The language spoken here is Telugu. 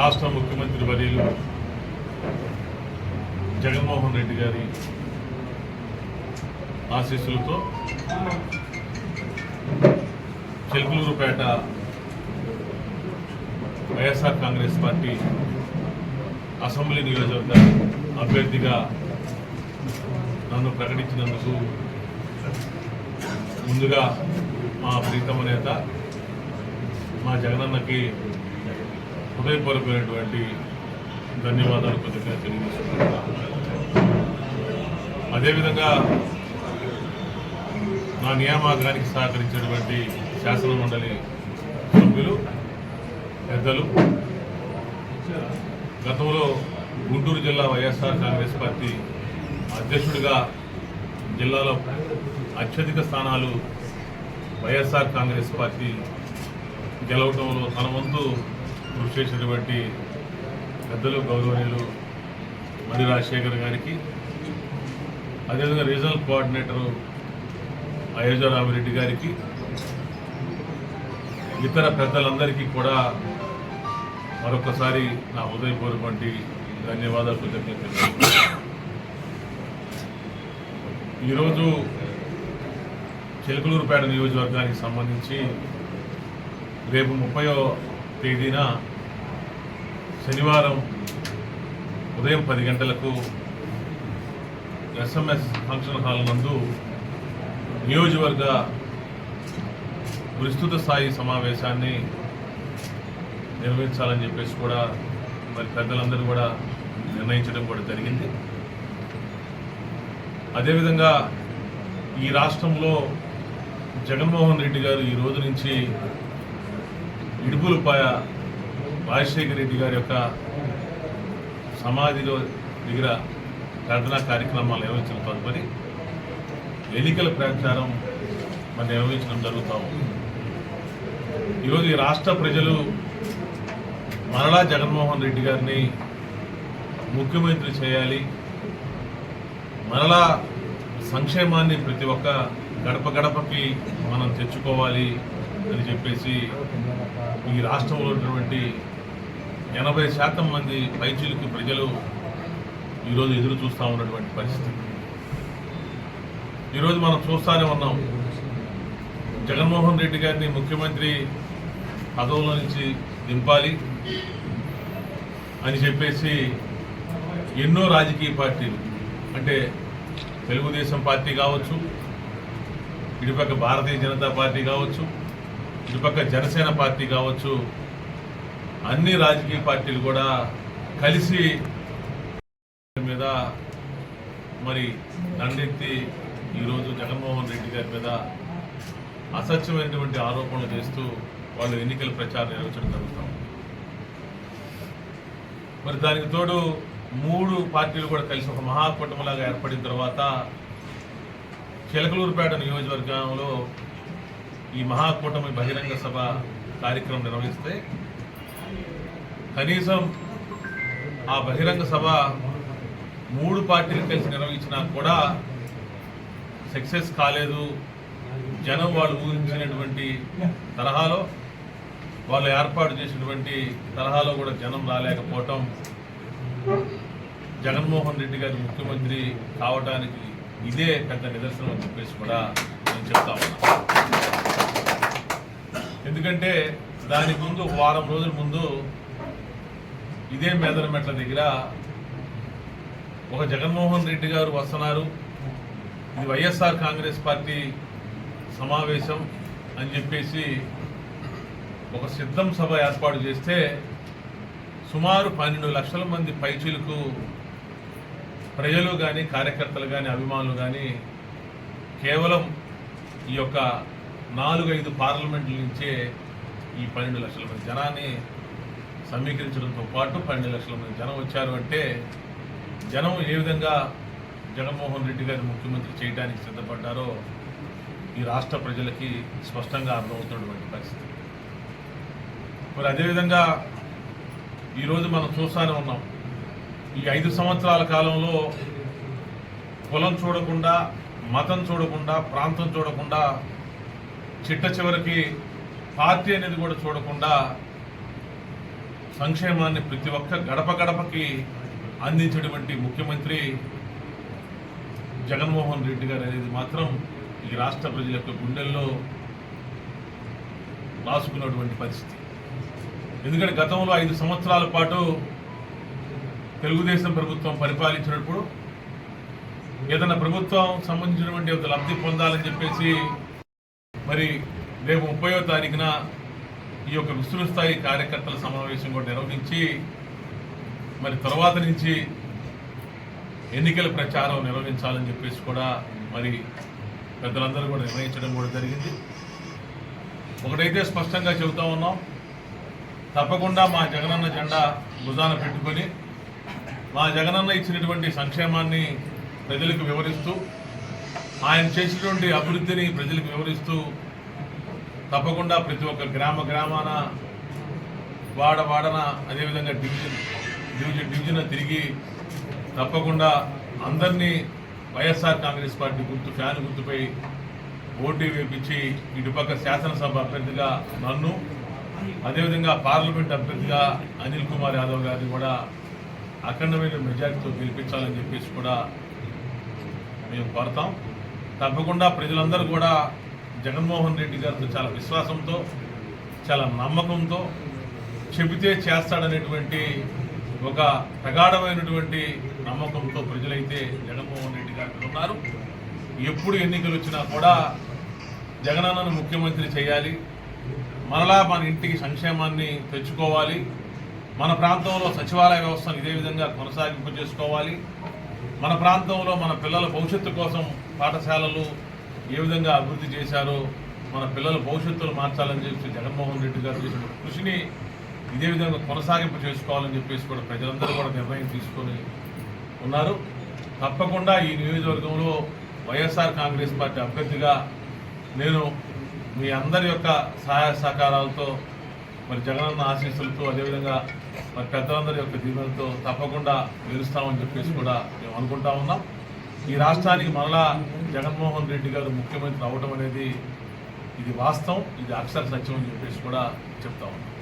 రాష్ట్ర ముఖ్యమంత్రి వర్యులు జగన్మోహన్ రెడ్డి గారి ఆశీస్సులతో చిలకలూరుపేట వైఎస్ఆర్ కాంగ్రెస్ పార్టీ అసెంబ్లీ నియోజకవర్గ అభ్యర్థిగా నన్ను ప్రకటించినందుకు ముందుగా మా ప్రీతమ నేత మా జగనన్నకి హృదయపూర్వకమైనటువంటి ధన్యవాదాలు కొద్దిగా తెలియజేస్తున్నాను. అదేవిధంగా నా నియామకానికి సహకరించినటువంటి శాసన మండలి సభ్యులు పెద్దలు, గతంలో గుంటూరు జిల్లా వైఎస్ఆర్ కాంగ్రెస్ పార్టీ అధ్యక్షుడిగా జిల్లాలో అత్యధిక స్థానాలు వైఎస్ఆర్ కాంగ్రెస్ పార్టీ గెలవడంలో తన వంతు కృషి చేసినటువంటి పెద్దలు గౌరవనీయులు మర్రి రాజశేఖర్ గారికి, అదేవిధంగా రీజనల్ కోఆర్డినేటరు అయోధ్యరామిరెడ్డి గారికి, ఇతర పెద్దలందరికీ కూడా మరొకసారి నా హృదయపూర్వకమైన ధన్యవాదాలు కృతజ్ఞతలు. ఈరోజు చిలకలూరుపేట నియోజకవర్గానికి సంబంధించి రేపు 30వ తేదీన శనివారం ఉదయం 10 గంటలకు ఎస్ఎంఎస్ ఫంక్షన్ హాల్ నందు నియోజకవర్గ విస్తృత స్థాయి సమావేశాన్ని నిర్వహించాలని చెప్పేసి కూడా మరి పెద్దలందరూ కూడా నిర్ణయించడం కూడా జరిగింది. అదేవిధంగా ఈ రాష్ట్రంలో జగన్మోహన్ రెడ్డి గారు ఈ రోజు నుంచి ఇడుపులపాయ రాజశేఖర రెడ్డి గారి యొక్క సమాధిలో దగ్గర ప్రార్థనా కార్యక్రమాలు నిర్వహించిన తదుపరి ఎన్నికల ప్రచారం మరి నిర్వహించడం జరుగుతూ ఉంది. ఈరోజు ఈ రాష్ట్ర ప్రజలు మరలా జగన్మోహన్ రెడ్డి గారిని ముఖ్యమంత్రి చేయాలి, మరలా సంక్షేమాన్ని ప్రతి ఒక్క గడప గడపకి మనం తెచ్చుకోవాలి అని చెప్పేసి ఈ రాష్ట్రంలో ఉన్నటువంటి 80% మంది పైచిలుకు ప్రజలు ఈరోజు ఎదురు చూస్తూ ఉన్నటువంటి పరిస్థితి. ఈరోజు మనం చూస్తూనే ఉన్నాం, జగన్మోహన్ రెడ్డి గారిని ముఖ్యమంత్రి పదవుల నుంచి దింపాలి అని చెప్పేసి ఎన్నో రాజకీయ పార్టీలు, అంటే తెలుగుదేశం పార్టీ కావచ్చు, ఇటుపక్క భారతీయ జనతా పార్టీ కావచ్చు, ఇటుపక్క జనసేన పార్టీ కావచ్చు, అన్ని రాజకీయ పార్టీలు కూడా కలిసి మీద మరి దండెత్తి ఈరోజు జగన్మోహన్ రెడ్డి గారి మీద అసత్యమైనటువంటి ఆరోపణలు చేస్తూ వాళ్ళు ఎన్నికల ప్రచారం నిర్వహించడం జరుగుతాం. మరి దానికి తోడు 3 పార్టీలు కూడా కలిసి ఒక మహాకూటమిలాగా ఏర్పడిన తర్వాత చిలకలూరుపేట నియోజకవర్గంలో ఈ మహాకూటమి బహిరంగ సభ కార్యక్రమం నిర్వహిస్తే కనీసం ఆ బహిరంగ సభ 3 పార్టీలు కలిసి నిర్వహించినా కూడా సక్సెస్ కాలేదు. జనం వాళ్ళు ఊహించినటువంటి తరహాలో, వాళ్ళు ఏర్పాటు చేసినటువంటి తరహాలో కూడా జనం రాలేకపోవటం జగన్మోహన్ రెడ్డి గారి ముఖ్యమంత్రి కావడానికి ఇదే పెద్ద నిదర్శనం అని చెప్పేసి కూడా నేను చెప్తా ఉన్నా. ఎందుకంటే దానికి ముందు వారం రోజుల ముందు ఇదే మేదరమెట్ల దగ్గర ఒక జగన్మోహన్ రెడ్డి గారు వస్తున్నారు, ఇది వైఎస్ఆర్ కాంగ్రెస్ పార్టీ సమావేశం అని చెప్పేసి ఒక సిద్ధం సభ ఏర్పాటు చేస్తే సుమారు 12 లక్షల మంది పైచిలకు ప్రజలు కానీ, కార్యకర్తలు కానీ, అభిమానులు కానీ కేవలం ఈ యొక్క 4-5 పార్లమెంట్ల నుంచే ఈ 12 లక్షల మంది జనాన్ని సమీకరించడంతో పాటు 12 లక్షల మంది జనం వచ్చారు అంటే జనం ఏ విధంగా జగన్మోహన్ రెడ్డి గారి ముఖ్యమంత్రి చేయడానికి సిద్ధపడ్డారో ఈ రాష్ట్ర ప్రజలకి స్పష్టంగా అర్థమవుతున్నటువంటి పరిస్థితి. మరి అదేవిధంగా ఈరోజు మనం చూస్తూనే ఉన్నాం, ఈ 5 సంవత్సరాల కాలంలో కులం చూడకుండా, మతం చూడకుండా, ప్రాంతం చూడకుండా, చిట్ట చివరికి పార్టీ అనేది కూడా చూడకుండా సంక్షేమాన్ని ప్రతి ఒక్క గడప గడపకి అందించేటువంటి ముఖ్యమంత్రి జగన్మోహన్ రెడ్డి గారు అనేది మాత్రం ఈ రాష్ట్ర ప్రజల యొక్క గుండెల్లో రాసుకున్నటువంటి పరిస్థితి. ఎందుకంటే గతంలో 5 సంవత్సరాల పాటు తెలుగుదేశం ప్రభుత్వం పరిపాలించినప్పుడు ఏదైనా ప్రభుత్వం సంబంధించినటువంటి లబ్ధి పొందాలని చెప్పేసి మరి రేపు 30వ తారీఖున ఈ యొక్క విస్తృత స్థాయి కార్యకర్తల సమావేశం కూడా నిర్వహించి మరి తర్వాత నుంచి ఎన్నికల ప్రచారం నిర్వహించాలని చెప్పేసి కూడా మరి పెద్దలందరూ కూడా నిర్ణయించడం కూడా జరిగింది. ఒకటైతే స్పష్టంగా చెబుతా ఉన్నాం, తప్పకుండా మా జగనన్న జెండా భుజాన పెట్టుకొని మా జగనన్న ఇచ్చినటువంటి సంక్షేమాన్ని ప్రజలకు వివరిస్తూ ఆయన చేసినటువంటి అభివృద్ధిని ప్రజలకు వివరిస్తూ తప్పకుండా ప్రతి ఒక్క గ్రామాన వాడన అదేవిధంగా డివిజన్ తిరిగి తప్పకుండా అందరినీ వైఎస్ఆర్ కాంగ్రెస్ పార్టీ ఫ్యాన్ గుర్తుపై ఓటు వేపించి ఇటుపక్క శాసనసభ అభ్యర్థిగా నన్ను అదేవిధంగా పార్లమెంట్ అభ్యర్థిగా అనిల్ కుమార్ యాదవ్ గారిని కూడా అఖండమైన మెజార్టీతో గెలిపించాలని చెప్పేసి కూడా మేము కోరుతాం. తప్పకుండా ప్రజలందరూ కూడా జగన్మోహన్ రెడ్డి గారితో చాలా విశ్వాసంతో చాలా నమ్మకంతో చెబితే చేస్తాడనేటువంటి ఒక ప్రగాఢమైనటువంటి నమ్మకంతో ప్రజలైతే జగన్మోహన్ రెడ్డి గారికి ఉన్నారు. ఎప్పుడు ఎన్నికలు వచ్చినా కూడా జగనన్నను ముఖ్యమంత్రి చేయాలి, మరలా మన ఇంటికి సంక్షేమాన్ని తెచ్చుకోవాలి, మన ప్రాంతంలో సచివాలయ వ్యవస్థను ఇదే విధంగా కొనసాగింపు చేసుకోవాలి, మన ప్రాంతంలో మన పిల్లల భవిష్యత్తు కోసం పాఠశాలలు ఏ విధంగా అభివృద్ధి చేశారో మన పిల్లల భవిష్యత్తును మార్చాలని చెప్పి జగన్మోహన్ రెడ్డి గారు చేసిన కృషిని ఇదే విధంగా కొనసాగింపు చేసుకోవాలని చెప్పేసి కూడా ప్రజలందరూ కూడా నిర్ణయం తీసుకొని ఉన్నారు. తప్పకుండా ఈ నియోజకవర్గంలో వైఎస్ఆర్ కాంగ్రెస్ పార్టీ అభ్యర్థిగా నేను మీ అందరి యొక్క సహాయ సహకారాలతో మరి జగనన్న ఆశీస్సులతో అదేవిధంగా మరి పెద్దలందరి యొక్క దీవెనలతో తప్పకుండా గెలుస్తామని చెప్పేసి కూడా మేము అనుకుంటా ఉన్నాం. ఈ రాష్ట్రానికి మరలా జగన్మోహన్ రెడ్డి గారు ముఖ్యమంత్రి అవడం అనేది ఇది వాస్తవం, ఇది అక్షర సత్యం అని చెప్పేసి కూడా చెప్తా ఉన్నాం.